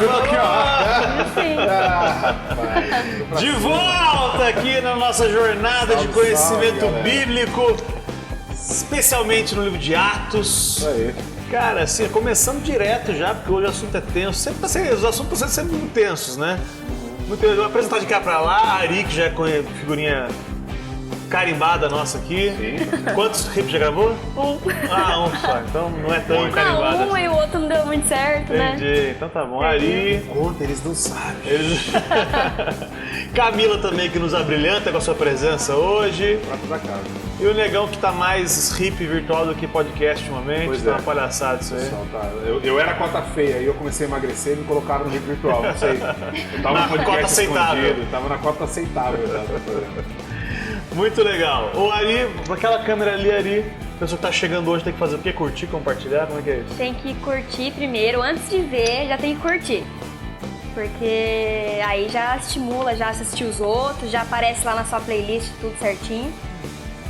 eu tô aqui, ó. De volta aqui na nossa jornada de conhecimento bíblico, especialmente no livro de Atos. Isso aí. Cara, assim, começando direto já, porque hoje o assunto é tenso. Os assuntos estão sempre muito tensos, né? Eu vou apresentar de cá pra lá, a Ari, que já é figurinha carimbada nossa aqui. Sim. Quantos rips já gravou? Um. Ah, um só. Então não é tão carimbada. Não, um e o outro não deu muito certo, Entendi. né? Então tá bom. Ari. Conta, eles não sabem. Camila também, que nos abrilhanta com a sua presença hoje. Prato da casa. E o Negão, que tá mais hip virtual do que podcast ultimamente. Pois tá é. uma palhaçada isso aí. Pessoal, tá. Eu era cota feia, aí eu comecei a emagrecer e me colocaram no hip virtual, não sei. Eu tava Na no podcast cota aceitável. escondido, tava na cota aceitável. Muito legal. O Ari, aquela câmera ali, Ari, a pessoa que tá chegando hoje tem que fazer o quê? Curtir, compartilhar? Como é que é isso? Tem que curtir primeiro, antes de ver, já tem que curtir. Porque aí já estimula, já assistir os outros, já aparece lá na sua playlist tudo certinho.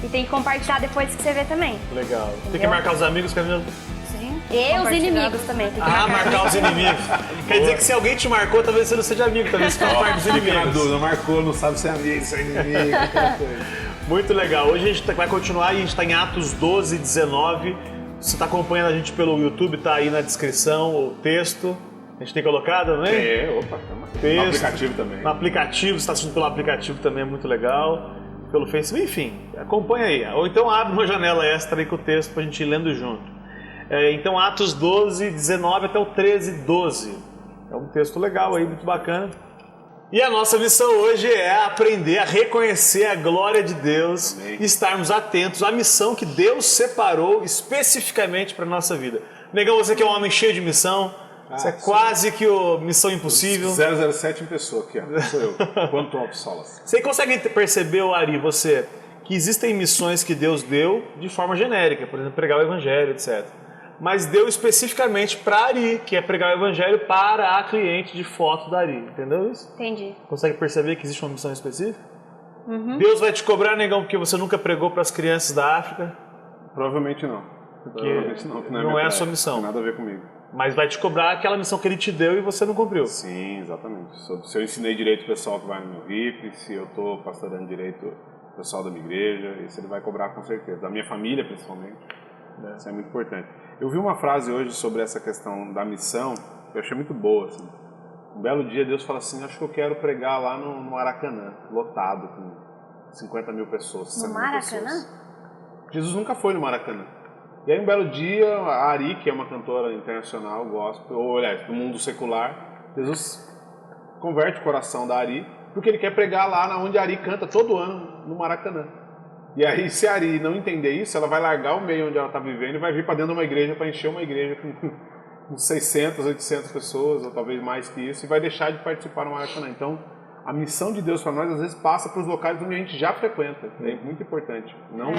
E tem que compartilhar depois que você vê também. Legal. Entendeu? Tem que marcar os amigos, Camila? Sim. E os inimigos também. Tem que Marcar os inimigos. Quer dizer que se alguém te marcou, talvez você não seja amigo, talvez você faça parte dos inimigos. Não marcou, não sabe se é amigo, se é inimigo, aquela coisa. Muito legal. Hoje a gente vai continuar e a gente está em Atos 12, 19. Você está acompanhando a gente pelo YouTube, tá aí na descrição o texto. A gente tem colocado, né? Opa, no aplicativo também. No aplicativo, você está assistindo pelo aplicativo também, é muito legal. Pelo Facebook, enfim, acompanha aí. Ou então abre uma janela extra aí com o texto pra gente ir lendo junto. Então Atos 12, 19 até o 13, 12. É um texto legal aí, muito bacana. E a nossa missão hoje é aprender a reconhecer a glória de Deus e estarmos atentos à missão que Deus separou especificamente para a nossa vida. Negão, você que é um homem cheio de missão, você é quase que o Missão Impossível. 007 em pessoa aqui, ó. Sou eu. Quanto ao Solas. Você consegue perceber, Ari, você, que existem missões que Deus deu de forma genérica, por exemplo, pregar o Evangelho, etc. Mas deu especificamente para Ari, que é pregar o Evangelho para a cliente de foto da Ari. Entendeu isso? Entendi. Consegue perceber que existe uma missão específica? Uhum. Deus vai te cobrar, Negão, porque você nunca pregou para as crianças da África? Provavelmente não. Porque não é a sua missão. Não tem nada a ver comigo. Mas vai te cobrar aquela missão que ele te deu e você não cumpriu. Sim, exatamente. Se eu ensinei direito o pessoal que vai no meu RIP, se eu estou pastorando direito o pessoal da minha igreja, isso ele vai cobrar com certeza. Da minha família, principalmente. Isso é muito importante. Eu vi uma frase hoje sobre essa questão da missão, que eu achei muito boa. Assim. Um belo dia Deus fala assim, acho que eu quero pregar lá no Maracanã, lotado, com 50 mil pessoas, 60 mil pessoas. No Maracanã? Jesus nunca foi no Maracanã. E aí um belo dia, a Ari, que é uma cantora internacional, gospel, ou aliás, do mundo secular, Jesus converte o coração da Ari, porque ele quer pregar lá onde a Ari canta todo ano, no Maracanã. E aí, se a Ari não entender isso, ela vai largar o meio onde ela está vivendo e vai vir para dentro de uma igreja, para encher uma igreja com 600, 800 pessoas, ou talvez mais que isso, e vai deixar de participar no Maracanã. Então, a missão de Deus para nós, às vezes, passa para os locais onde a gente já frequenta. É muito importante. Não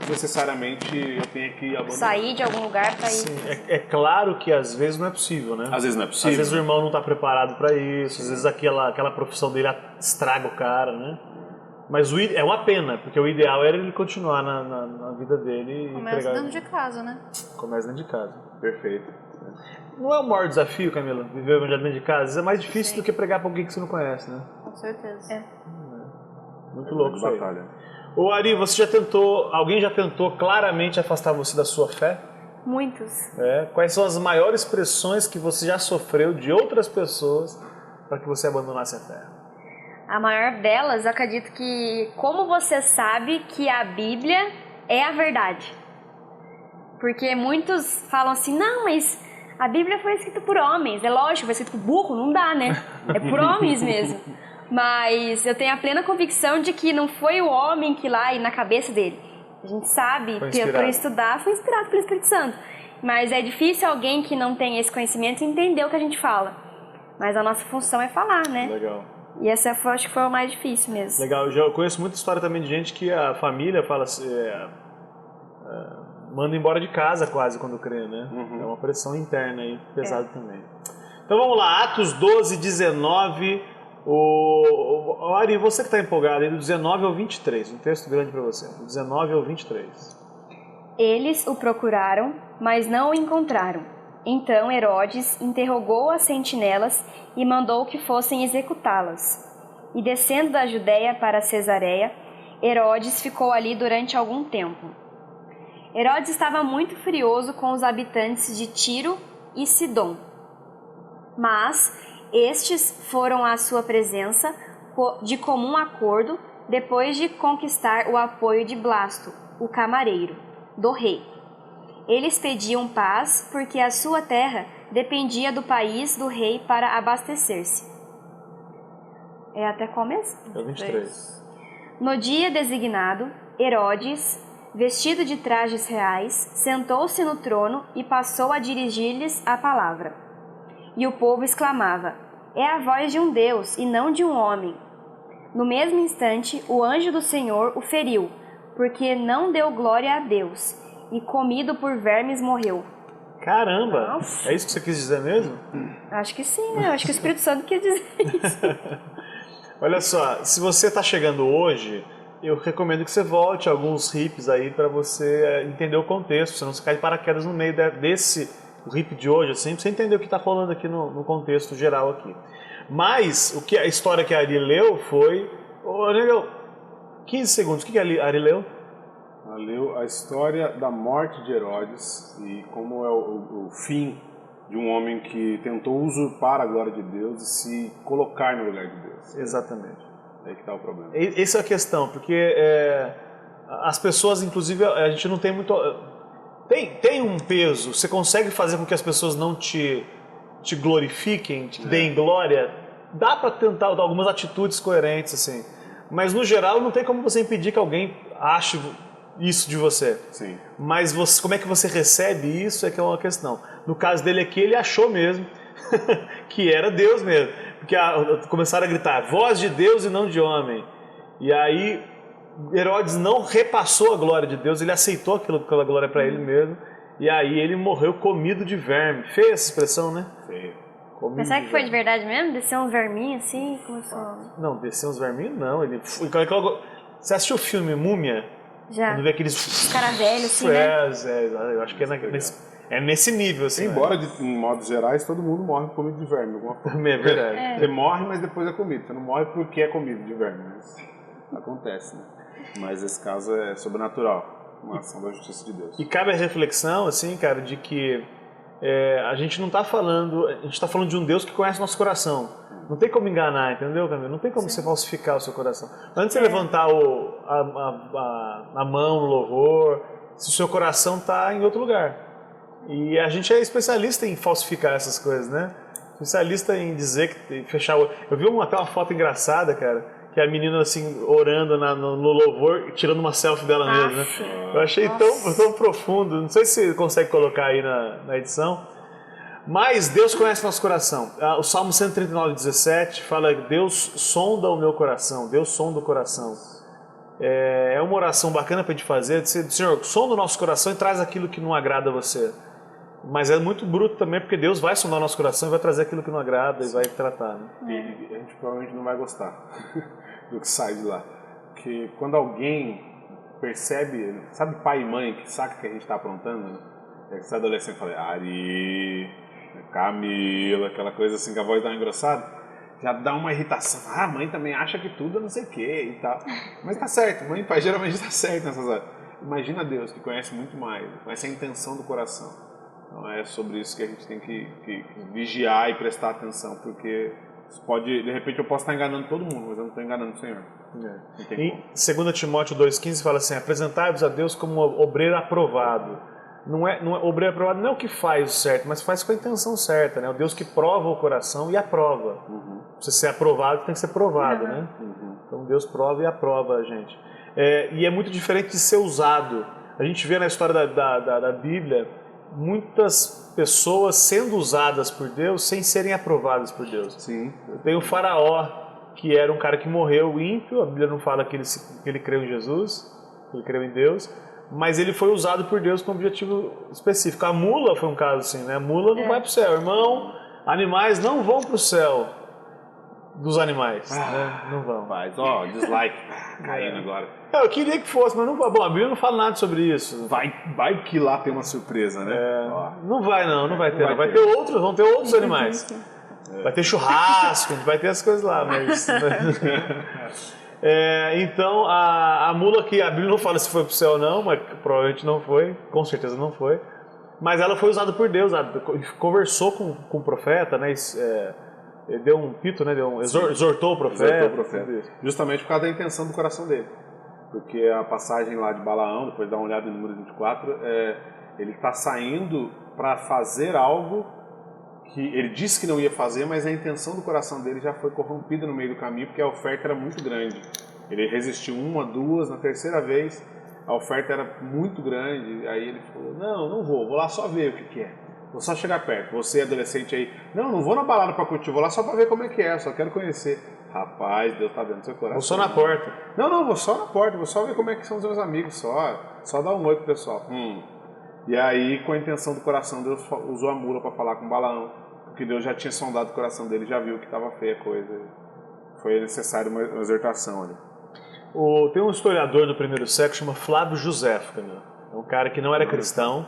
necessariamente eu tenho que abandonar. Sair de algum lugar para ir. Sim, é claro que às vezes não é possível, né? Às vezes não é possível. Às vezes o irmão não está preparado para isso, às vezes aquela profissão dele estraga o cara, né? Mas é uma pena, porque o ideal era ele continuar na vida dele. Começa dentro de casa, né? Começa dentro de casa. Perfeito. Não é o maior desafio, Camila, viver o evangelho dentro de casa? Às vezes é mais difícil do que pregar para alguém que você não conhece, né? Com certeza. Muito louco isso aí. Ô Ari, alguém já tentou claramente afastar você da sua fé? Muitos. Quais são as maiores pressões que você já sofreu de outras pessoas para que você abandonasse a fé? A maior delas, eu acredito que como você sabe que a Bíblia é a verdade. Porque muitos falam assim, não, mas a Bíblia foi escrita por homens. É lógico, foi escrita por burro, não dá, né? É por homens mesmo. Mas eu tenho a plena convicção de que não foi o homem que lá e na cabeça dele. A gente sabe, por estudar, foi inspirado pelo Espírito Santo. Mas é difícil alguém que não tem esse conhecimento entender o que a gente fala. Mas a nossa função é falar, né? Legal. E essa acho que foi o mais difícil mesmo. Legal, eu já conheço muita história também de gente que a família fala assim, manda embora de casa quase quando crê, né? É uma pressão interna aí, pesada também. Então vamos lá, Atos 12, 19. Ari, você que está empolgado aí, do 19 ao 23, um texto grande para você, do 19 ao 23. Eles o procuraram, mas não o encontraram. Então Herodes interrogou as sentinelas e mandou que fossem executá-las. E descendo da Judéia para Cesareia, Herodes ficou ali durante algum tempo. Herodes estava muito furioso com os habitantes de Tiro e Sidom. Mas estes foram à sua presença de comum acordo depois de conquistar o apoio de Blasto, o camareiro, do rei. Eles pediam paz porque a sua terra dependia do país do rei para abastecer-se. É até qual mês? É 23. No dia designado, Herodes, vestido de trajes reais, sentou-se no trono e passou a dirigir-lhes a palavra. E o povo exclamava: é a voz de um Deus e não de um homem. No mesmo instante, o anjo do Senhor o feriu, porque não deu glória a Deus, e comido por vermes morreu. Caramba! Nossa. É isso que você quis dizer mesmo? Acho que sim, né? Acho que o Espírito Santo quer dizer isso. Olha só, se você está chegando hoje, eu recomendo que você volte a alguns rips aí para você entender o contexto, você não se cai de paraquedas no meio desse rip de hoje, assim, pra você entender o que está rolando aqui no contexto geral aqui. Mas a história que a Ari leu foi... Ô, Negão, 15 segundos, o que a Ari leu? Ela leu a história da morte de Herodes e como é o fim de um homem que tentou usurpar a glória de Deus e se colocar no lugar de Deus. Exatamente. É aí que está o problema. Essa é a questão, porque as pessoas, inclusive, a gente não tem muito... Tem um peso, você consegue fazer com que as pessoas não te glorifiquem, te deem glória, dá para tentar dar algumas atitudes coerentes, assim. Mas, no geral, não tem como você impedir que alguém ache isso de você. Sim. Mas como é que você recebe isso é que é uma questão. No caso dele aqui, ele achou mesmo que era Deus mesmo. Porque começaram a gritar, voz de Deus e não de homem. E aí, Herodes não repassou a glória de Deus, ele aceitou aquela glória para ele mesmo. E aí ele morreu comido de verme. Feia essa expressão, né? Feio. Mas será que foi de verdade mesmo? Desceu uns verminhos assim? Começou... Não, desceu uns verminhos não. Você assistiu o filme Múmia? Já. Quando vê aqueles... Os caras velhos assim, né? Eu acho que é nesse nível, assim. Embora, em modos gerais, todo mundo morre comido de verme. Alguma forma. É verdade. Você morre, mas depois é comido. Você não morre porque é comido de verme. Mas acontece, né? Mas esse caso é sobrenatural. Uma ação da justiça de Deus. E cabe a reflexão, assim, cara, de que a gente não está falando... A gente está falando de um Deus que conhece nosso coração. Não tem como enganar, entendeu, Camila? Não tem como você falsificar o seu coração. Antes de você levantar a mão no louvor, se o seu coração está em outro lugar. E a gente é especialista em falsificar essas coisas, né? Especialista em dizer que fechar o... Eu vi até uma foto engraçada, cara, que a menina assim, orando no louvor, tirando uma selfie dela mesma, né? Eu achei tão profundo, não sei se você consegue colocar aí na edição, mas Deus conhece nosso coração. O Salmo 139:17 fala que Deus sonda o meu coração, Deus sonda o coração. É uma oração bacana para a gente fazer, dizer, Senhor, sonda o nosso coração e traz aquilo que não agrada a você. Mas é muito bruto também, porque Deus vai sondar o nosso coração e vai trazer aquilo que não agrada e vai tratar. Né? E a gente provavelmente não vai gostar do que sai de lá. Porque quando alguém percebe, sabe pai e mãe que saca que a gente está aprontando? Né? É que você é adolescente e fala, Ari, Camila, aquela coisa assim que a voz dá uma engrossada, já dá uma irritação. Ah, a mãe também acha que tudo é não sei o que e tal. Mas tá certo, mãe e pai geralmente está certo nessas horas. Imagina Deus, que conhece muito mais, conhece a intenção do coração. Então é sobre isso que a gente tem que vigiar e prestar atenção, porque pode, de repente eu posso estar enganando todo mundo, mas eu não estou enganando o Senhor. Em 2 Timóteo 2,15 fala assim, apresentai-vos a Deus como obreiro aprovado. Obreiro aprovado não é o que faz o certo, mas faz com a intenção certa, né? O Deus que prova o coração e aprova. Pra você ser aprovado, tem que ser provado, né? Então Deus prova e aprova a gente. E é muito diferente de ser usado. A gente vê na história da Bíblia muitas pessoas sendo usadas por Deus sem serem aprovadas por Deus. Sim. Tem o Faraó, que era um cara que morreu ímpio, a Bíblia não fala que ele creu em Jesus, que ele creu em Deus, mas ele foi usado por Deus com um objetivo específico. A mula foi um caso assim, né? A mula não vai para o céu. Irmão, animais não vão para o céu. dos animais, né? Não vão. Mas, ó, dislike caindo agora. Eu queria que fosse, mas não vai. Bom, a Bíblia não fala nada sobre isso. Vai que lá tem uma surpresa, né? Ó. Não vai ter. Não vai ter outros, vão ter outros animais. Vai ter churrasco, vai ter as coisas lá, mas... então, a mula aqui, a Bíblia não fala se foi pro céu ou não, mas provavelmente não foi, com certeza não foi. Mas ela foi usada por Deus, conversou com o profeta, né? Deu um pito, né? Exortou o profeta. Justamente por causa da intenção do coração dele. Porque a passagem lá de Balaão, depois dá uma olhada no número 24, ele está saindo para fazer algo que ele disse que não ia fazer, mas a intenção do coração dele já foi corrompida no meio do caminho, porque a oferta era muito grande. Ele resistiu uma, duas, na terceira vez a oferta era muito grande, aí ele falou, não vou lá só ver o que é. Vou só chegar perto. Você, adolescente aí, não vou na balada pra curtir, vou lá só pra ver como é que é, só quero conhecer. Rapaz, Deus tá dentro do seu coração. Vou só na porta. Não, vou só na porta, vou só ver como é que são os meus amigos, só dar um oi pro pessoal. E aí, com a intenção do coração, Deus usou a mula para falar com Balaão, porque Deus já tinha sondado o coração dele, já viu que estava feia a coisa. Foi necessário uma exortação ali. Tem um historiador do primeiro século que chama Flávio Josefo, né? É um cara que não era cristão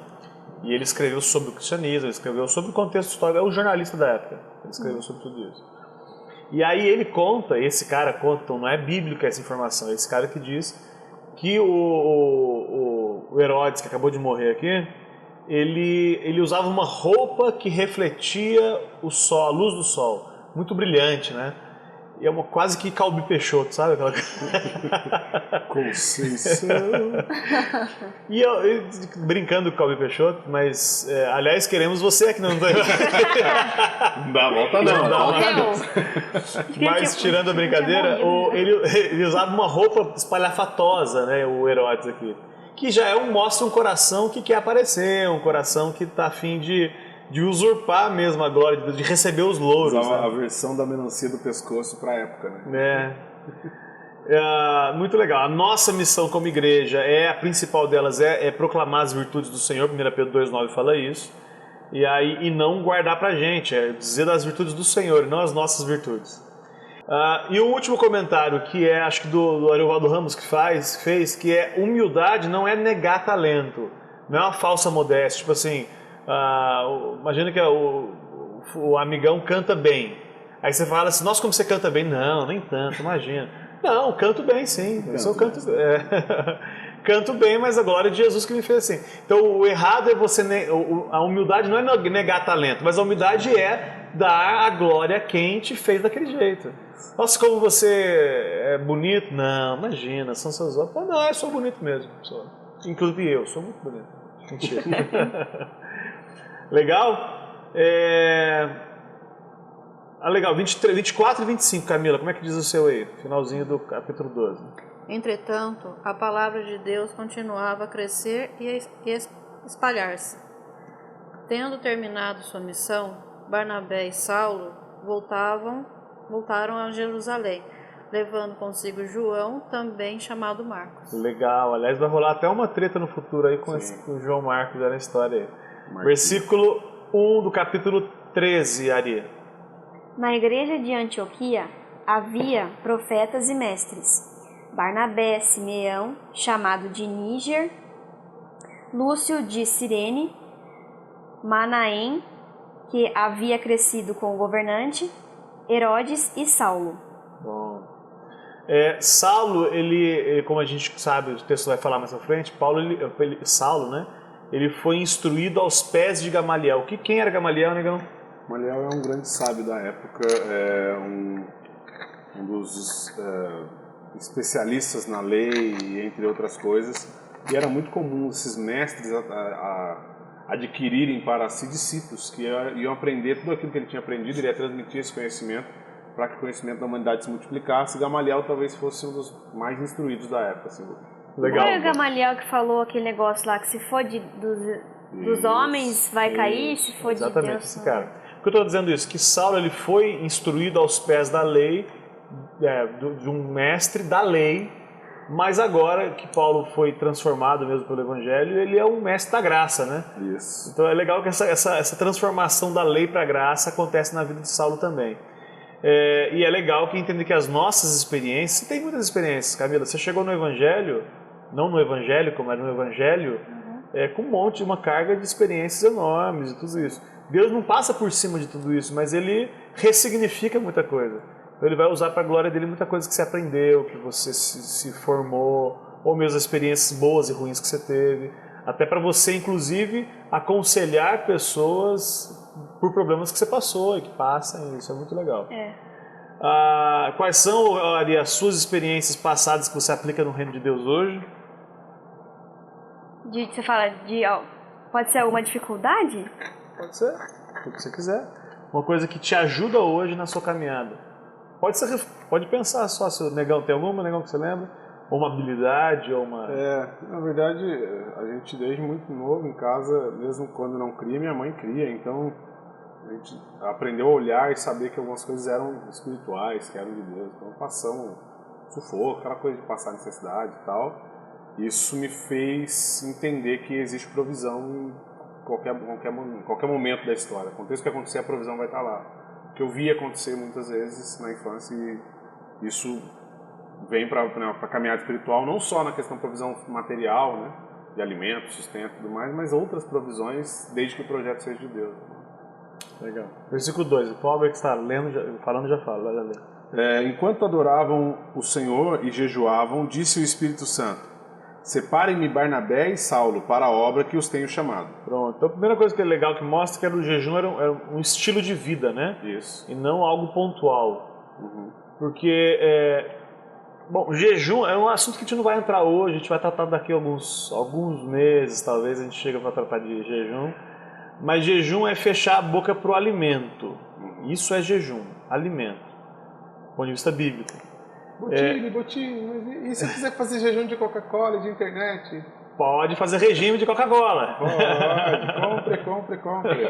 e ele escreveu sobre o cristianismo, ele escreveu sobre o contexto histórico, é um jornalista da época, ele escreveu sobre tudo isso. E aí ele conta, esse cara conta, então não é bíblica essa informação, é esse cara que diz que o Herodes, que acabou de morrer aqui, ele usava uma roupa que refletia o sol, a luz do sol, muito brilhante, né? E é quase que Calbi Peixoto, sabe? Aquela... Conceição. E eu brincando com o Calbi Peixoto, mas, aliás, queremos você aqui no... Não dá volta não. Mas, tirando a brincadeira, ele usava uma roupa espalhafatosa, né? O Herodes aqui. Que já mostra um coração que quer aparecer, um coração que está a fim de usurpar mesmo a glória, de receber os louros. Usava a versão da melancia do pescoço para a época, né? Muito legal. A nossa missão como igreja, a principal delas é proclamar as virtudes do Senhor, 1 Pedro 2,9 fala isso, e não guardar pra gente, é dizer das virtudes do Senhor, não as nossas virtudes. E o último comentário, que acho que do Ariovaldo Ramos que fez, que humildade não é negar talento, não é uma falsa modéstia, tipo assim, imagina que o amigão canta bem, aí você fala assim, nossa, como você canta bem, não, nem tanto, imagina. Não, canto bem sim, canto bem, mas a glória de Jesus que me fez assim. Então o errado é você, a humildade não é negar talento, mas a humildade é dar a glória a quem te fez daquele jeito. Nossa, como você é bonito, não, imagina, são seus olhos. Não, eu sou bonito mesmo, inclusive eu sou muito bonito. Mentira. Legal? Legal, 24 e 25, Camila, como é que diz o seu aí? Finalzinho do capítulo 12. Entretanto, a palavra de Deus continuava a crescer e espalhar-se. Tendo terminado sua missão, Barnabé e Saulo voltaram a Jerusalém, levando consigo João, também chamado Marcos. Legal, aliás vai rolar até uma treta no futuro aí com o João Marcos na história aí. Versículo 1 do capítulo 13, Ari. Na igreja de Antioquia havia profetas e mestres, Barnabé, Simeão, chamado de Níger, Lúcio de Cirene, Manaém, que havia crescido com o governante, Herodes e Saulo. Bom. Saulo, ele, como a gente sabe, o texto vai falar mais à frente, Saulo, né? Ele foi instruído aos pés de Gamaliel. Quem era Gamaliel, negão? Gamaliel é um grande sábio da época, um dos especialistas na lei, entre outras coisas, e era muito comum esses mestres adquirirem para si discípulos que iam aprender tudo aquilo que ele tinha aprendido, ele ia transmitir esse conhecimento para que o conhecimento da humanidade se multiplicasse. Gamaliel talvez fosse um dos mais instruídos da época. Assim. Legal. Foi o Gamaliel que falou aquele negócio lá, que se for dos homens vai cair, se for de Deus... Exatamente, esse cara. Por que eu estou dizendo isso? Que Saulo ele foi instruído aos pés da lei, de um mestre da lei, mas agora que Paulo foi transformado mesmo pelo Evangelho, ele é um mestre da graça, né? Isso. Então é legal que essa transformação da lei para a graça acontece na vida de Saulo também. E é legal que entender que as nossas experiências, tem muitas experiências, Camila, você chegou no Evangelho, não no evangélico, mas no Evangelho, com um monte, uma carga de experiências enormes e tudo isso. Deus não passa por cima de tudo isso, mas Ele ressignifica muita coisa. Então Ele vai usar para a glória dEle muita coisa que você aprendeu, que você se formou, ou mesmo as experiências boas e ruins que você teve, até para você, inclusive, aconselhar pessoas por problemas que você passou e que passam, isso é muito legal. Quais são, Ari, as suas experiências passadas que você aplica no reino de Deus hoje? Você fala de... pode ser alguma dificuldade? Pode ser, o que você quiser. Uma coisa que te ajuda hoje na sua caminhada. Pode pensar só, se o Negão tem alguma, Negão, que você lembra? Ou uma habilidade, ou uma... Na verdade, a gente desde muito novo em casa, mesmo quando não cria, minha mãe cria, então a gente aprendeu a olhar e saber que algumas coisas eram espirituais, que eram de Deus. Então passamos sufoco, aquela coisa de passar necessidade e tal. Isso me fez entender que existe provisão em qualquer momento da história. Aconteça o que acontecer, a provisão vai estar lá. O que eu vi acontecer muitas vezes na infância, e isso vem para a caminhada espiritual, não só na questão de provisão material, né, de alimento, sustento e tudo mais, mas outras provisões, desde que o projeto seja de Deus. Legal. Versículo 2, o pobre que está falando já fala, vai ler. Enquanto adoravam o Senhor e jejuavam, disse o Espírito Santo: separem-me Barnabé e Saulo para a obra que os tenho chamado. Pronto. Então a primeira coisa que é legal que mostra que o jejum era um estilo de vida, né? Isso. E não algo pontual. Porque, bom, jejum é um assunto que a gente não vai entrar hoje, a gente vai tratar daqui a alguns meses, talvez a gente chegue para tratar de jejum. Mas jejum é fechar a boca para o alimento. Isso é jejum, alimento, do ponto de vista bíblico. Botinho, mas e se eu quiser fazer jejum de Coca-Cola e de internet? Pode fazer regime de Coca-Cola. Pode, compre.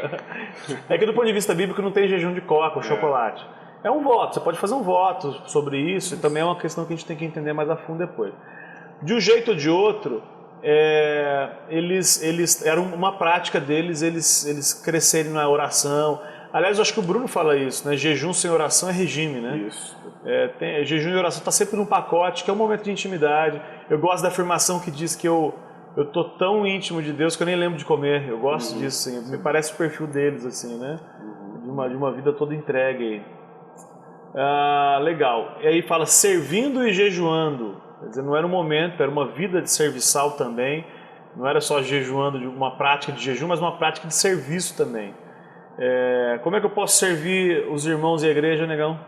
É que do ponto de vista bíblico não tem jejum de Coca ou chocolate. É um voto, você pode fazer um voto sobre isso, e também é uma questão que a gente tem que entender mais a fundo depois. De um jeito ou de outro, eles eram uma prática deles, eles crescerem na oração. Aliás, eu acho que o Bruno fala isso, né? Jejum sem oração é regime, né? Isso. Jejum e oração está sempre num pacote, que é um momento de intimidade. Eu gosto da afirmação que diz que eu tô tão íntimo de Deus que eu nem lembro de comer. Eu gosto disso, assim. Me parece o perfil deles, assim, né? De uma vida toda entregue. Legal. E aí fala servindo e jejuando. Quer dizer, não era um momento, era uma vida de serviçal também. Não era só jejuando de uma prática de jejum, mas uma prática de serviço também. Como é que eu posso servir os irmãos e a igreja, Negão?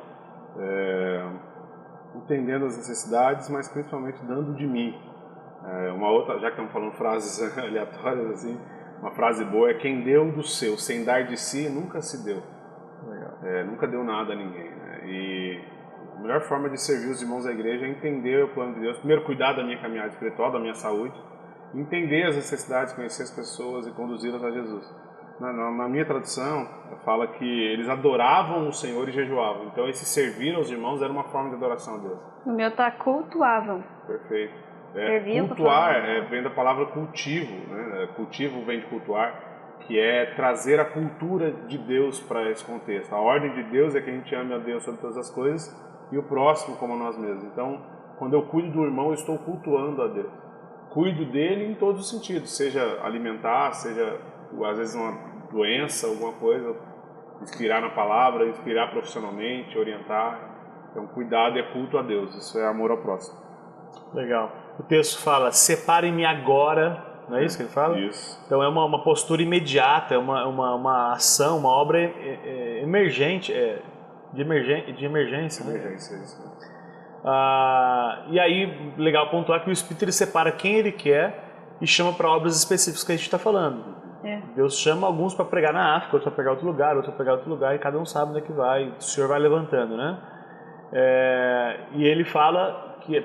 Entendendo as necessidades, mas principalmente dando de mim. Uma outra, já que estamos falando frases aleatórias assim, uma frase boa é: quem deu do seu sem dar de si nunca se deu. Nunca deu nada a ninguém, né? E a melhor forma de servir os irmãos da igreja é entender o plano de Deus. Primeiro, cuidar da minha caminhada espiritual, da minha saúde, entender as necessidades, conhecer as pessoas e conduzi-las a Jesus. Na minha tradução, fala que eles adoravam o Senhor e jejuavam. Então, esse servir aos irmãos era uma forma de adoração a Deus. No meu tá cultuavam. Perfeito. Cultuar vem da palavra cultivo, né? Cultivo vem de cultuar, que é trazer a cultura de Deus para esse contexto. A ordem de Deus é que a gente ame a Deus sobre todas as coisas e o próximo como a nós mesmos. Então, quando eu cuido do irmão, eu estou cultuando a Deus. Cuido dele em todos os sentidos, seja alimentar, seja às vezes uma doença, alguma coisa, inspirar na palavra, inspirar profissionalmente, orientar. Então, cuidado é culto a Deus, isso é amor ao próximo. Legal. O texto fala: separem-me agora, não é isso que ele fala? Isso. Então é uma postura imediata, é uma ação, uma obra emergente, de emergência. Né? Emergência, isso. E aí, legal pontuar que o Espírito ele separa quem ele quer e chama para obras específicas que a gente está falando. Deus chama alguns para pregar na África, outros para pregar outro lugar, outros para pregar outro lugar, e cada um sabe onde é que vai, o Senhor vai levantando, né? E ele fala que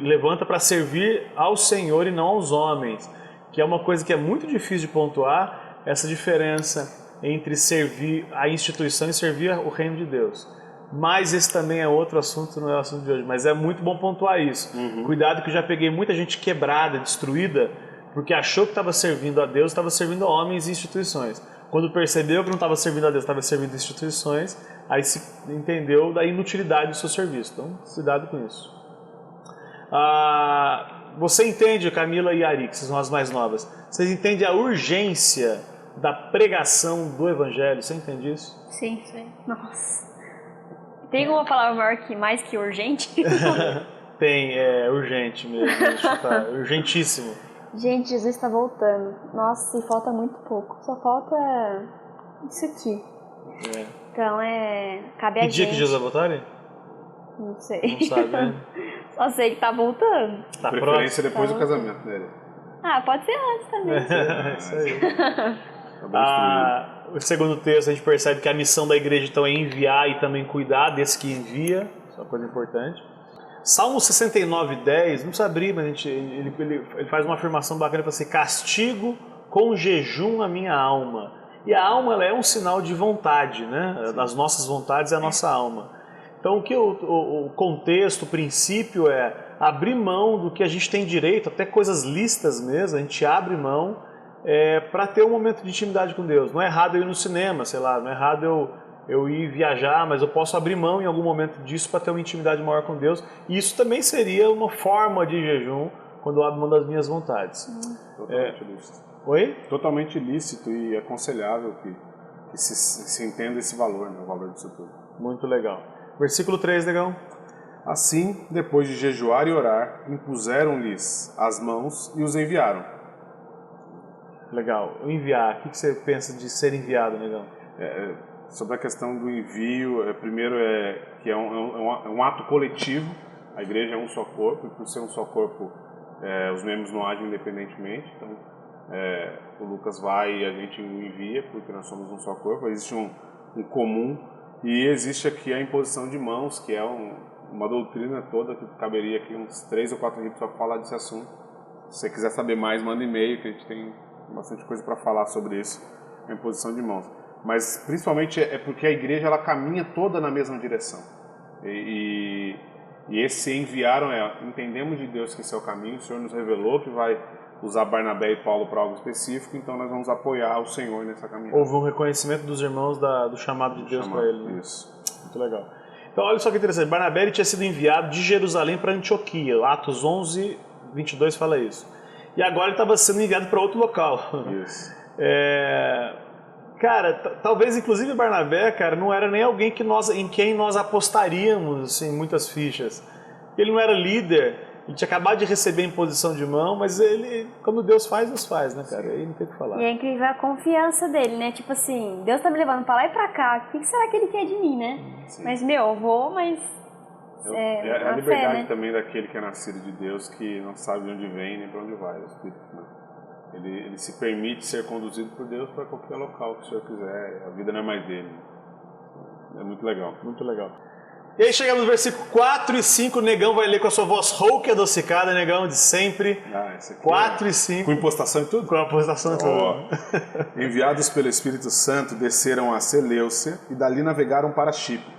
levanta para servir ao Senhor e não aos homens, que é uma coisa que é muito difícil de pontuar, essa diferença entre servir a instituição e servir o reino de Deus. Mas esse também é outro assunto, não é o assunto de hoje, mas é muito bom pontuar isso. Cuidado que eu já peguei muita gente quebrada, destruída, porque achou que estava servindo a Deus, estava servindo a homens e instituições. Quando percebeu que não estava servindo a Deus, estava servindo instituições, aí se entendeu da inutilidade do seu serviço. Então, cuidado com isso. Você entende, Camila e Ari, que são as mais novas, vocês entendem a urgência da pregação do Evangelho? Você entende isso? Sim. Nossa. Tem uma palavra maior que mais que urgente? Tem, é urgente mesmo, tá urgentíssimo. Gente, Jesus está voltando. Nossa, e falta muito pouco. Só falta isso aqui. Então, cabe a gente. Que dia que Jesus vai voltar? Não sei. Não sabe, né? Só sei que tá voltando. Tá Preferência próximo? depois do casamento dele. Pode ser antes também. Isso aí. O segundo texto, a gente percebe que a missão da igreja então é enviar e também cuidar desse que envia. Isso é uma coisa importante. Salmo 69:10, não precisa abrir, mas ele faz uma afirmação bacana, para assim, castigo com jejum a minha alma. E a alma, ela é um sinal de vontade, né? As nossas vontades é a nossa alma. Então o contexto, o princípio é abrir mão do que a gente tem direito, até coisas lícitas mesmo, a gente abre mão para ter um momento de intimidade com Deus. Não é errado eu ir no cinema, sei lá, não é errado eu ir viajar, mas eu posso abrir mão em algum momento disso para ter uma intimidade maior com Deus. E isso também seria uma forma de jejum quando eu abro mão das minhas vontades. Totalmente lícito. Oi? Totalmente lícito e aconselhável que se entenda esse valor, né, o valor disso tudo. Muito legal. Versículo 3, negão. Assim, depois de jejuar e orar, impuseram-lhes as mãos e os enviaram. Legal. Enviar, o que você pensa de ser enviado, negão? Sobre a questão do envio, primeiro que é um ato coletivo, a igreja é um só corpo, e por ser um só corpo, os membros não agem independentemente, então o Lucas vai e a gente o envia, porque nós somos um só corpo, existe um comum, e existe aqui a imposição de mãos, que é uma doutrina toda, que caberia aqui uns 3 ou 4 livros só para falar desse assunto. Se você quiser saber mais, manda e-mail, que a gente tem bastante coisa para falar sobre isso, a imposição de mãos. Mas principalmente é porque a igreja ela caminha toda na mesma direção. E esse enviaram entendemos de Deus que esse é o caminho, o Senhor nos revelou que vai usar Barnabé e Paulo para algo específico, então nós vamos apoiar o Senhor nessa caminhada. Houve um reconhecimento dos irmãos do chamado de Deus para ele. Né? Isso. Muito legal. Então olha só que interessante, Barnabé ele tinha sido enviado de Jerusalém para Antioquia, Atos 11:22 fala isso. E agora ele estava sendo enviado para outro local. Isso. Cara, talvez inclusive Barnabé, cara, não era nem alguém em quem nós apostaríamos assim, muitas fichas. Ele não era líder, ele tinha acabado de receber imposição de mão, mas ele, quando Deus faz, né, cara? Aí não tem o que falar. E é incrível a confiança dele, né? Tipo assim, Deus tá me levando pra lá e pra cá, o que será que ele quer de mim, né? Sim. Mas, eu vou, mas... a liberdade fé, né? também daquele que é nascido de Deus, que não sabe de onde vem nem para onde vai, o Espírito, né? Ele se permite ser conduzido por Deus para qualquer local que o Senhor quiser. A vida não é mais dele. É muito legal. Muito legal. E aí chegamos no versículo 4 e 5, o negão vai ler com a sua voz rouca e adocicada, negão, de sempre. Esse aqui 4 e 5. Com impostação e tudo? Com a impostação e tudo. Enviados pelo Espírito Santo, desceram a Seleucia e dali navegaram para Chipre.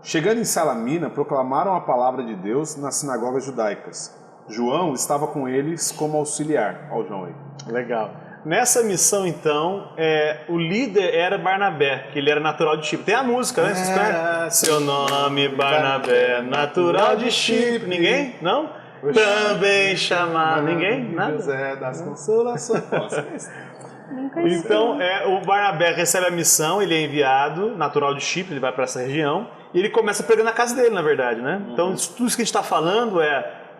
Chegando em Salamina, proclamaram a palavra de Deus nas sinagogas judaicas. João estava com eles como auxiliar. Olha o João aí. Legal. Nessa missão, então, o líder era Barnabé, que ele era natural de Chipre. Tem a música, né? Vocês conhecem? Seu nome, Barnabé, natural de Chipre. Ninguém? Não? Também chamado. Ninguém? Nada? José das Consolações. Então, o Barnabé recebe a missão, ele é enviado, natural de Chipre, ele vai para essa região, e ele começa pregando na casa dele, na verdade, né? Então, tudo isso que a gente está falando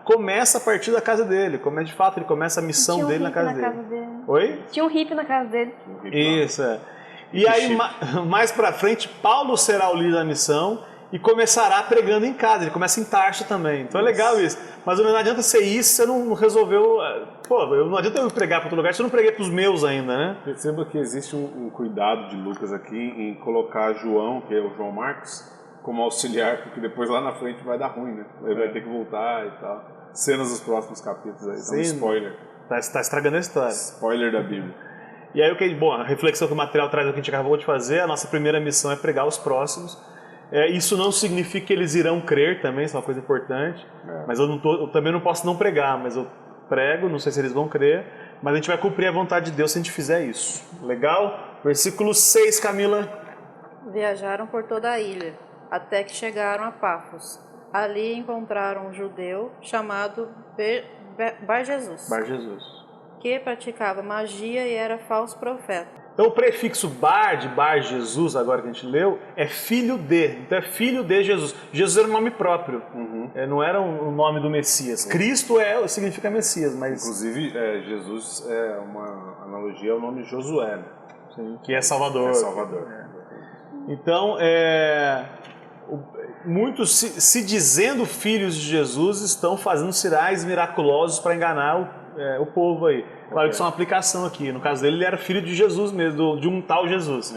começa a partir da casa dele. De fato, ele começa a missão dele na casa dele. Oi? Tinha um hippie na casa dele. Isso, E aí, mais pra frente, Paulo será o líder da missão e começará pregando em casa. Ele começa em Tarso também. Então é legal isso. Mas não adianta ser isso, você não resolveu... não adianta eu pregar para outro lugar, se eu não preguei para os meus ainda, né? Perceba que existe um cuidado de Lucas aqui em colocar João, que é o João Marcos, como auxiliar, porque depois lá na frente vai dar ruim, né? Ele vai ter que voltar e tal. Cenas dos próximos capítulos aí, então spoiler. Tá estragando a história. Spoiler da Bíblia. E aí, a reflexão que o material traz aqui que a gente acabou de fazer, a nossa primeira missão é pregar os próximos. Isso não significa que eles irão crer também, isso é uma coisa importante. Mas eu também não posso não pregar, mas eu prego, não sei se eles vão crer, Mas a gente vai cumprir a vontade de Deus se a gente fizer isso. Legal? Versículo 6, Camila. Viajaram por toda a ilha, até que chegaram a Pafos. Ali encontraram um judeu chamado Bar Jesus, que praticava magia e era falso profeta. Então o prefixo bar, de Bar Jesus, agora que a gente leu, é filho de. Então é filho de Jesus. Jesus era um nome próprio, não era o nome do Messias. Cristo significa Messias, mas... Inclusive, Jesus é uma analogia ao nome Josué, né? Sim, que é Salvador. É Salvador. Então, muitos se dizendo filhos de Jesus estão fazendo sinais miraculosos para enganar o povo aí. Claro que isso é uma aplicação aqui. No caso dele, ele era filho de Jesus mesmo, de um tal Jesus.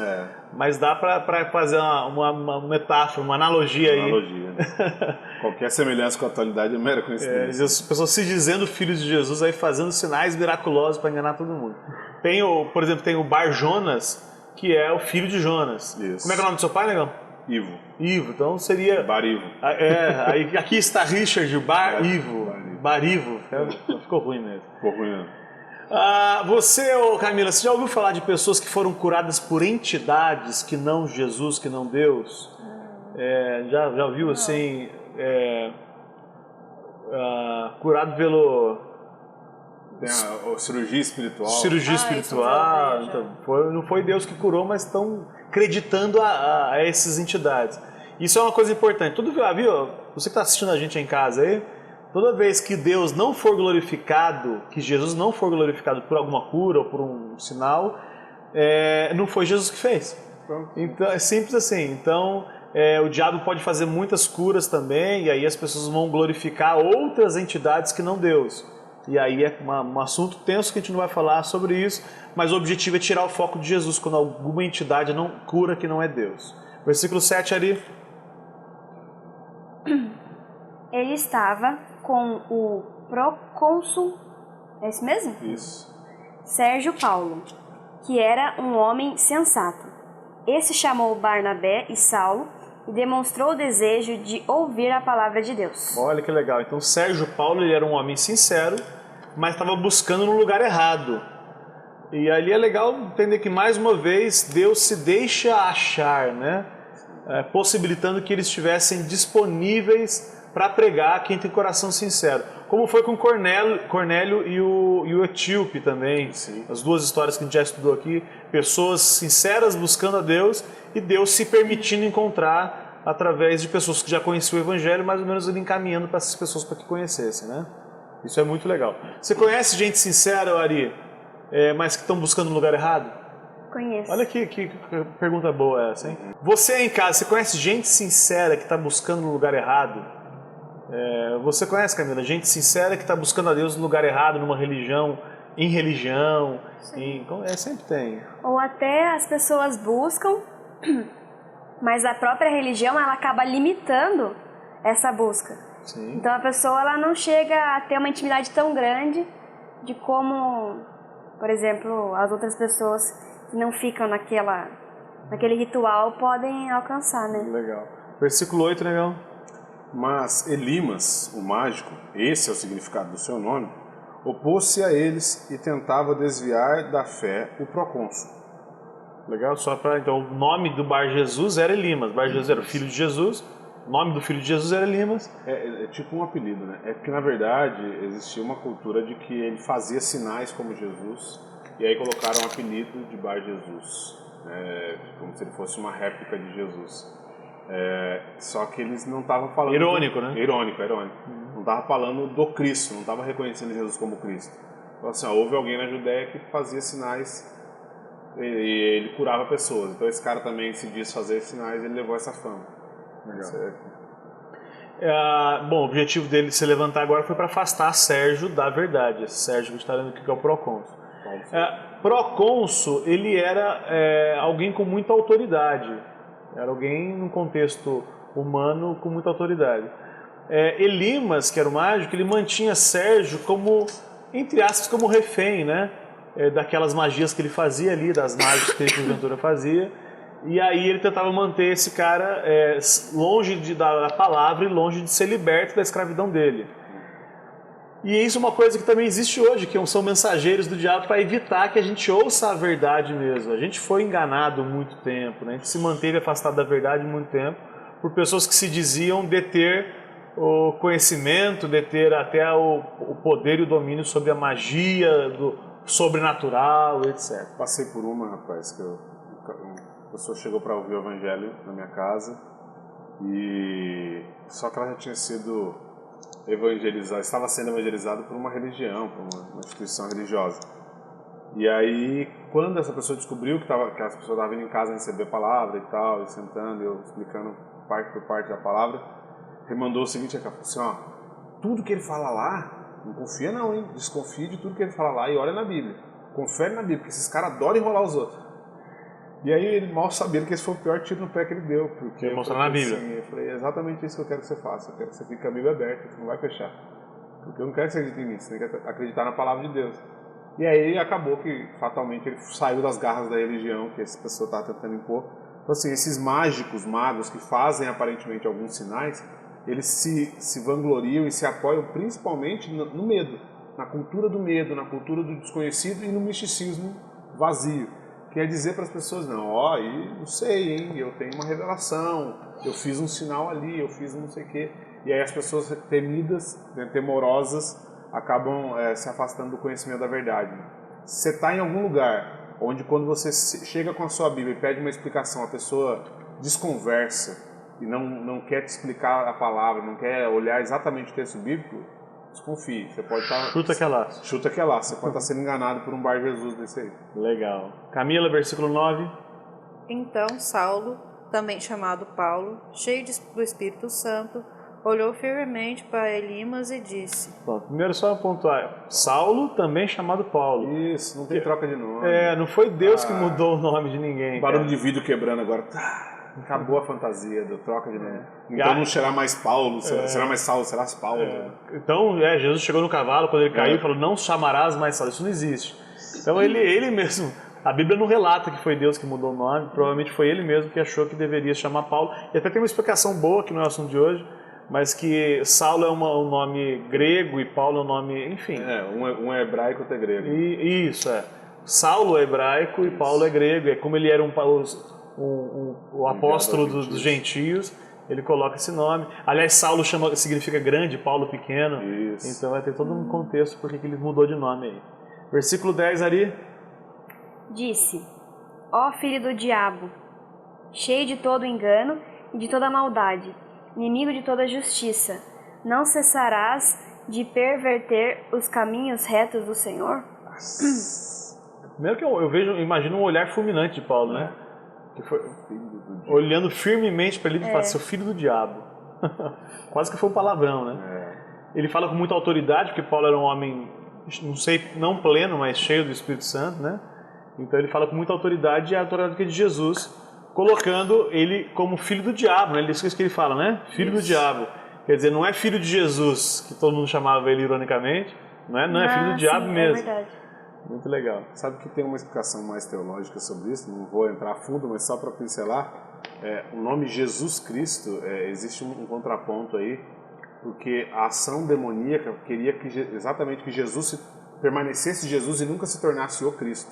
Mas dá para fazer uma metáfora, uma analogia aí. Né? Qualquer semelhança com a atualidade é mera coincidência. As pessoas se dizendo filhos de Jesus aí fazendo sinais miraculosos para enganar todo mundo. Por exemplo, tem o Bar Jonas, que é o filho de Jonas. Isso. Como é que é o nome do seu pai, negão? Ivo, então seria... Barivo. Aí aqui está Richard, Barivo. Barivo. Ficou ruim mesmo. Ficou ruim mesmo. Você, Camila, você já ouviu falar de pessoas que foram curadas por entidades que não Jesus, que não Deus? Já ouviu assim, curado pelo... Tem a cirurgia espiritual. Cirurgia espiritual. Então, não foi Deus que curou, mas estão acreditando a essas entidades. Isso é uma coisa importante. Viu? Você que está assistindo a gente aí em casa aí, toda vez que Deus não for glorificado, que Jesus não for glorificado por alguma cura ou por um sinal, não foi Jesus que fez. Então, é simples assim. Então, o diabo pode fazer muitas curas também, e aí as pessoas vão glorificar outras entidades que não Deus. E aí é um assunto tenso que a gente não vai falar sobre isso, mas o objetivo é tirar o foco de Jesus quando alguma entidade não cura que não é Deus. Versículo 7 ali. Ele estava com o procônsul, é isso mesmo? Isso. Sérgio Paulo, que era um homem sensato. Esse chamou Barnabé e Saulo e demonstrou o desejo de ouvir a palavra de Deus. Olha que legal. Então Sérgio Paulo, ele era um homem sincero, mas estava buscando no lugar errado. E ali é legal entender que mais uma vez Deus se deixa achar, né? Possibilitando que eles estivessem disponíveis para pregar quem tem coração sincero. Como foi com Cornélio e o etíope também. Sim. As duas histórias que a gente já estudou aqui. Pessoas sinceras buscando a Deus e Deus se permitindo encontrar através de pessoas que já conheciam o Evangelho, mais ou menos ele encaminhando para essas pessoas para que conhecessem, né? Isso é muito legal. Você conhece gente sincera, Ari, mas que estão buscando no lugar errado? Conheço. Olha que pergunta boa essa, hein? Você aí em casa, você conhece gente sincera que está buscando no lugar errado? Você conhece, Camila, gente sincera que está buscando a Deus no lugar errado, numa religião, em religião? Sempre tem. Ou até as pessoas buscam, mas a própria religião ela acaba limitando essa busca. Sim. Então a pessoa ela não chega a ter uma intimidade tão grande de como, por exemplo, as outras pessoas que não ficam naquele ritual podem alcançar, né? Legal. Versículo 8, negão. Mas Elimas, o mágico, esse é o significado do seu nome, opôs-se a eles e tentava desviar da fé o procônsul. Legal, então o nome do Bar Jesus era Elimas. Bar Jesus era o filho de Jesus. O nome do filho de Jesus era Elimas. É tipo um apelido, né? É porque na verdade existia uma cultura de que ele fazia sinais como Jesus e aí colocaram o apelido de Bar Jesus, como se ele fosse uma réplica de Jesus. Só que eles não estavam falando... Irônico, né? Irônico. Não estavam falando do Cristo, não estavam reconhecendo Jesus como Cristo. Então assim, houve alguém na Judéia que fazia sinais e ele curava pessoas. Então esse cara também se diz fazer sinais e ele levou essa fama. Bom, o objetivo dele se levantar agora foi para afastar Sérgio da verdade. Esse Sérgio que a gente está lendo aqui que é o procônsul. Procônsul, ele era alguém com muita autoridade. Era alguém num contexto humano com muita autoridade. Elimas, que era o mágico, ele mantinha Sérgio como, entre aspas, como refém, né? Daquelas magias que ele fazia ali, das mágicas que ele porventura fazia. E aí ele tentava manter esse cara longe da palavra e longe de ser liberto da escravidão dele. E isso é uma coisa que também existe hoje, que são mensageiros do diabo para evitar que a gente ouça a verdade mesmo. A gente foi enganado muito tempo, né? A gente se manteve afastado da verdade muito tempo por pessoas que se diziam deter o conhecimento, deter até o poder e o domínio sobre a magia, do sobrenatural, etc. Passei por uma, rapaz, que a pessoa chegou para ouvir o evangelho na minha casa, e só que ela já tinha sido evangelizada, estava sendo evangelizada por uma religião, por uma instituição religiosa. E aí, quando essa pessoa descobriu que as pessoas estavam vindo em casa receber a palavra e tal, e sentando, e eu explicando parte por parte da palavra, ele mandou o seguinte, ele falou assim, ó, tudo que ele fala lá, não confia não, hein? Desconfie de tudo que ele fala lá e olha na Bíblia. Confere na Bíblia, porque esses caras adoram enrolar os outros. E aí ele mal sabia que esse foi o pior tiro no pé que ele deu. Porque mostrar na Bíblia. Assim, eu falei, é exatamente isso que eu quero que você faça. Eu quero que você fique com a Bíblia aberta, você não vai fechar. Porque eu não quero que você acredite em mim, você tem que acreditar na palavra de Deus. E aí acabou que, fatalmente, ele saiu das garras da religião que essa pessoa estava tentando impor. Então, assim, esses magos que fazem aparentemente alguns sinais, eles se vangloriam e se apoiam principalmente no medo, na cultura do medo, na cultura do desconhecido e no misticismo vazio. Quer dizer para as pessoas, não, não sei, hein, eu tenho uma revelação, eu fiz um sinal ali, eu fiz um não sei o quê. E aí as pessoas temidas, né, temorosas, acabam se afastando do conhecimento da verdade. Você está em algum lugar onde quando você chega com a sua Bíblia e pede uma explicação, a pessoa desconversa e não quer te explicar a palavra, não quer olhar exatamente o texto bíblico, desconfie. Você pode estar... Chuta que é lá. Chuta que é lá. Você pode estar sendo enganado por um Bar Jesus desse aí. Legal. Camila, versículo 9. Então Saulo, também chamado Paulo, cheio do Espírito Santo, olhou firmemente para Elimas e disse... Bom, primeiro só pontuar. Saulo, também chamado Paulo. Isso, não tem troca de nome. Não foi Deus que mudou o nome de ninguém. Barulho de vidro quebrando agora. Acabou a fantasia do troca de nome. Então não será mais Paulo, será mais Saulo, será Paulo. Então, Jesus chegou no cavalo, quando ele caiu, falou, não chamarás mais Saulo. Isso não existe. Então ele mesmo, a Bíblia não relata que foi Deus que mudou o nome, provavelmente foi ele mesmo que achou que deveria chamar Paulo. E até tem uma explicação boa, que não é o assunto de hoje, mas que Saulo é um nome grego e Paulo é um nome, enfim. Um é hebraico e outro é grego. Isso, Saulo é hebraico e Paulo é grego. É como ele era o apóstolo dos gentios, ele coloca esse nome. Aliás, Saulo significa grande, Paulo pequeno. Isso. Então vai ter todo um contexto porque que ele mudou de nome aí. Versículo 10, Ari. Disse, ó filho do diabo, cheio de todo engano e de toda maldade, inimigo de toda justiça, não cessarás de perverter os caminhos retos do Senhor? Primeiro que eu imagino um olhar fulminante de Paulo, né? Que foi olhando firmemente para ele e fala, seu filho do diabo. Quase que foi um palavrão, né? Ele fala com muita autoridade, porque Paulo era um homem, não pleno, mas cheio do Espírito Santo, né? Então ele fala com muita autoridade, e a autoridade que é de Jesus, colocando ele como filho do diabo, né? Isso que ele fala, né? Filho do diabo. Quer dizer, não é filho de Jesus, que todo mundo chamava ele ironicamente, não é filho do diabo mesmo. É verdade. Muito legal. Sabe que tem uma explicação mais teológica sobre isso, não vou entrar a fundo, mas só para pincelar, o nome Jesus Cristo, existe um contraponto aí, porque a ação demoníaca queria exatamente que Jesus permanecesse Jesus e nunca se tornasse o Cristo.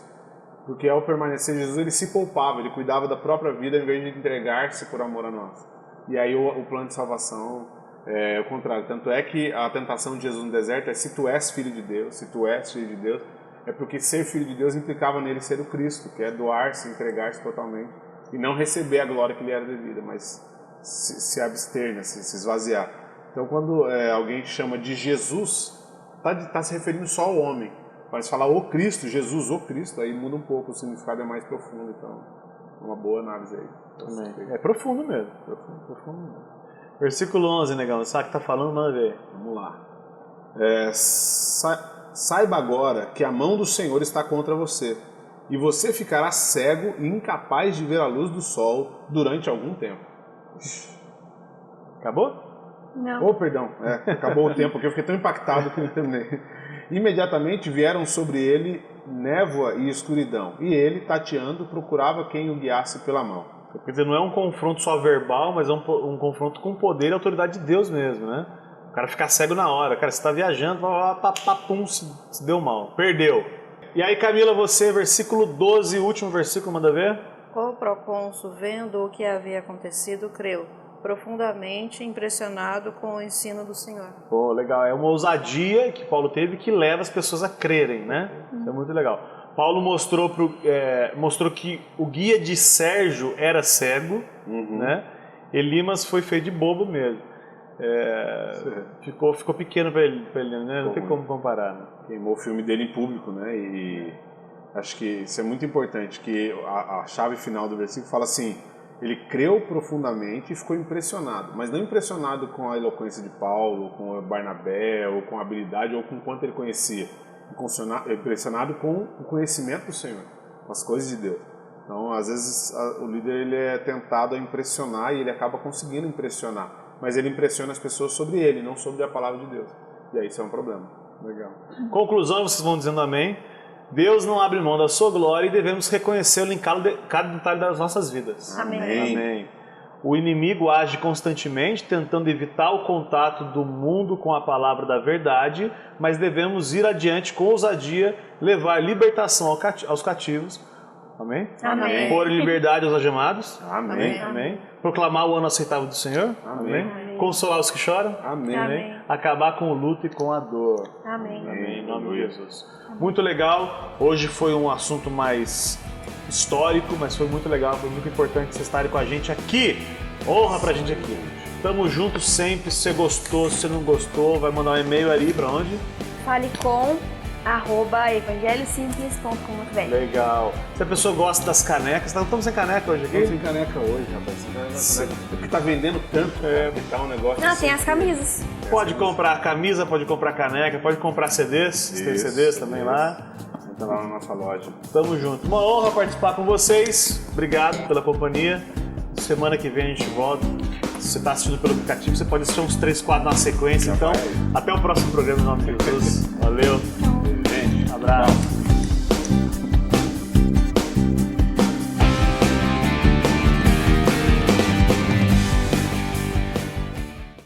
Porque ao permanecer Jesus, ele se poupava, ele cuidava da própria vida em vez de entregar-se por amor a nós. E aí o plano de salvação é o contrário. Tanto é que a tentação de Jesus no deserto é: se tu és filho de Deus, se tu és filho de Deus, é porque ser filho de Deus implicava nele ser o Cristo, que é doar-se, entregar-se totalmente e não receber a glória que lhe era devida, mas se abster, né, se esvaziar. Então quando alguém chama de Jesus, está se referindo só ao homem. Mas falar o Cristo, Jesus, o Cristo, aí muda um pouco, o significado é mais profundo. Então, uma boa análise aí. É profundo mesmo. Profundo mesmo. Versículo 11, negão. Sabe o que está falando? Manda ver. Vamos lá. Saiba agora que a mão do Senhor está contra você, e você ficará cego e incapaz de ver a luz do sol durante algum tempo. Acabou? Não. Perdão. Acabou o tempo, porque eu fiquei tão impactado que não terminei. Imediatamente vieram sobre ele névoa e escuridão, e ele, tateando, procurava quem o guiasse pela mão. Quer dizer, não é um confronto só verbal, mas é um confronto com o poder e a autoridade de Deus mesmo, né? O cara fica cego na hora. Cara, você está viajando, pum, se deu mal. Perdeu. E aí, Camila, você, versículo 12, último versículo, manda ver. O procônsul, vendo o que havia acontecido, creu, profundamente impressionado com o ensino do Senhor. Pô, legal. É uma ousadia que Paulo teve que leva as pessoas a crerem, né? Isso é muito legal. Paulo mostrou que o guia de Sérgio era cego, né? Elimas foi feito de bobo mesmo. Ficou pequeno para ele, né? Não tem como comparar. Né? Queimou o filme dele em público, né? E acho que isso é muito importante, que a chave final do versículo fala assim: ele creu profundamente e ficou impressionado, mas não impressionado com a eloquência de Paulo, com Barnabé, ou com a habilidade, ou com quanto ele conhecia. Impressionado com o conhecimento do Senhor, com as coisas de Deus. Então, às vezes, o líder ele é tentado a impressionar e ele acaba conseguindo impressionar, mas ele impressiona as pessoas sobre ele, não sobre a palavra de Deus. E aí isso é um problema. Legal. Conclusão, vocês vão dizendo amém. Deus não abre mão da sua glória e devemos reconhecê-lo em cada detalhe das nossas vidas. Amém. Amém. O inimigo age constantemente tentando evitar o contato do mundo com a palavra da verdade, mas devemos ir adiante com ousadia, levar libertação aos cativos. Amém? Amém. Pôr em liberdade aos algemados. Amém. Amém. Proclamar o ano aceitável do Senhor. Amém. Consolar os que choram. Amém. Amém. Acabar com o luto e com a dor. Amém. Amém. Em nome de Jesus. Muito legal. Hoje foi um assunto mais histórico, mas foi muito legal, foi muito importante vocês estarem com a gente aqui. Honra pra gente aqui. Tamo junto sempre. Se você gostou, se você não gostou, vai mandar um e-mail ali pra onde? falecom@evangeliosimples.com.br. Legal. Se a pessoa gosta das canecas, estamos sem caneca hoje aqui? Estamos sem caneca hoje, rapaz. Porque tá vendendo tanto, tá um negócio Não, assim. tem as camisas. Pode comprar camisa, pode comprar caneca, pode comprar CDs. Tem CDs também lá. Entra lá na nossa loja. Tamo junto. Uma honra participar com vocês. Obrigado pela companhia. Semana que vem a gente volta. Se você está assistindo pelo aplicativo, você pode assistir uns 3, 4 na sequência. Então, até o próximo programa em nome de Jesus. Valeu. Gente, Abraço.